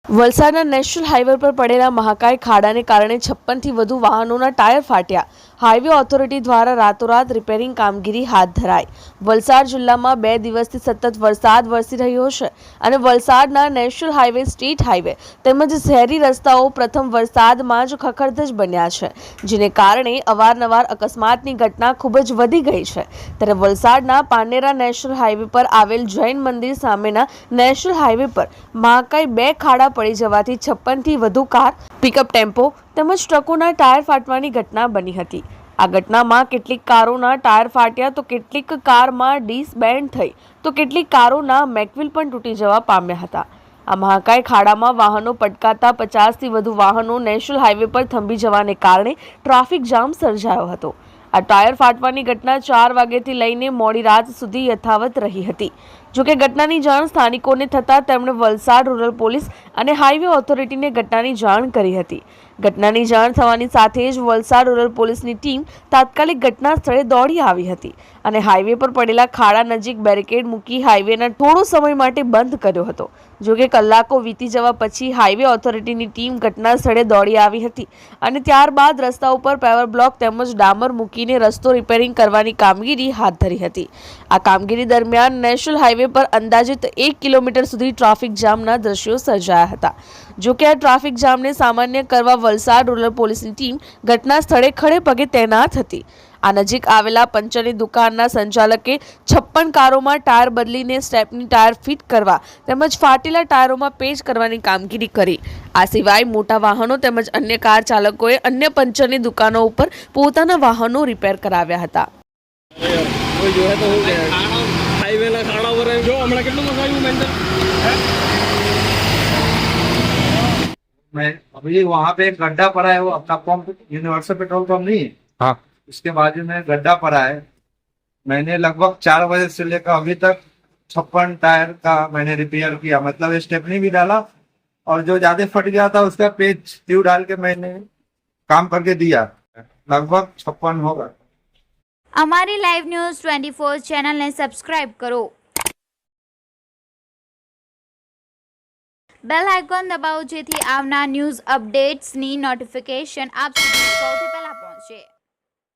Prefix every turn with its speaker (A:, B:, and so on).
A: વલસાડના national highway પર પડેલા મહાકાય ખાડાને કારણે 56 થી વધુ વાહનોના ટાયર ફાટ્યા. હાઈવે ઓથોરિટી દ્વારા રાતોરાત રિપેરિંગ કામગીરી હાથ ધરાઈ. વલસાડ જિલ્લામાં 2 દિવસથી સતત વરસાદ વરસી રહ્યો છે અને વલસાડના નેશનલ હાઈવે, સ્ટેટ હાઈવે તેમજ શહેરી રસ્તાઓ પ્રથમ વરસાદમાં જ ખખડધજ બન્યા છે, જેને કારણે અવારનવાર અકસ્માતની ઘટના ખૂબ જ વધી ગઈ છે. ત્યારે વલસાડના પાનેરા નેશનલ હાઈવે પર આવેલ જૈન મંદિર સામેના નેશનલ હાઈવે પર મહાકાય 2 ખાડા પડી જવાથી 56 થી વધુ કાર, પિકઅપ ટેમ્પો તેમજ ટ્રકોના ટાયર ફાટવાની ઘટના બની હતી. આ ઘટનામાં કેટલીક કારોના ટાયર ફાટ્યા તો કેટલીક કારમાં ડિસ્ક બેન્ડ થઈ તો કેટલીક કારોના મેકવ્હીલ પણ તૂટી જવા પામ્યા હતા. આ મહાકાય ખાડામાં વાહનો પટકાતા 50 થી વધુ વાહનો નેશનલ હાઈવે પર થંભી જવાને કારણે ટ્રાફિક જામ સર્જાયો હતો. આ ટાયર ફાટવાની ઘટના 4 વાગ્યાથી લઈને મોડી રાત સુધી યથાવત રહી હતી. જોકે ઘટનાની જાણ સ્થાનિકોને થતાં તેમણે વલસાડ રૂરલ પોલીસ અને હાઈવે ઓથોરિટીને ઘટનાની જાણ કરી હતી. ઘટનાની જાણ થવાની સાથે જ વલસાડ રૂરલ પોલીસની ટીમ તાત્કાલિક ઘટના સ્થળે દોડી આવી હતી અને હાઈવે પર પડેલા ખાડા નજીક બેરિકેડ મૂકી હાઈવેના થોડો સમય માટે બંધ કર્યો હતો. જોકે કલાકો વીતી જવા પછી હાઈવે ઓથોરિટીની ટીમ ઘટના સ્થળે દોડી આવી હતી અને ત્યારબાદ રસ્તા ઉપર પેવર બ્લોક તેમજ ડામર મૂકીને રસ્તો રિપેરિંગ કરવાની કામગીરી હાથ ધરી હતી. આ કામગીરી દરમિયાન નેશનલ હાઈવે પર અંદાજિત 1 કિલોમીટર સુધી ટ્રાફિક જામના દ્રશ્યો સર્જાયા હતા. જોકે આ ટ્રાફિક જામને સામાન્ય કરવા વલસાડ રૂરલ પોલીસની ટીમ ઘટના સ્થળે ખડે પગે તૈનાત હતી. આ નજીક આવેલા પંચરની દુકાનના સંચાલકે 56 કારોમાં ટાયર બદલીને સ્ટેપની ટાયર ફિટ કરવા તેમજ ફાટેલા ટાયરોમાં પેચ કરવાની કામગીરી કરી. આ સિવાય મોટા વાહનો તેમજ અન્ય કાર ચાલકોએ અન્ય પંચરની દુકાનો ઉપર પોતાના વાહનો રિપેર કરાવ્યા હતા.
B: मैं अभी वहाँ पे एक गड्ढा पड़ा है, वो अपना पंप यूनिवर्सल पेट्रोल पंप नहीं है, हाँ, उसके बाजू में गड्ढा पड़ा है. मैंने लगभग 4 बजे से लेकर अभी तक 56 टायर का मैंने रिपेयर किया, मतलब स्टेपनी भी डाला और जो ज्यादा फट गया था उसका पेच ट्यूब डाल के मैंने काम करके दिया. लगभग 56 होगा.
C: અમારી લાઈવ ન્યૂઝ 24 ચેનલને સબસ્ક્રાઇબ કરો. બેલ આઇકોન દબાવો જેથી આવનાર ન્યૂઝ અપડેટ્સની નોટિફિકેશન આપ સુધી સૌથી પહેલા પહોંચે.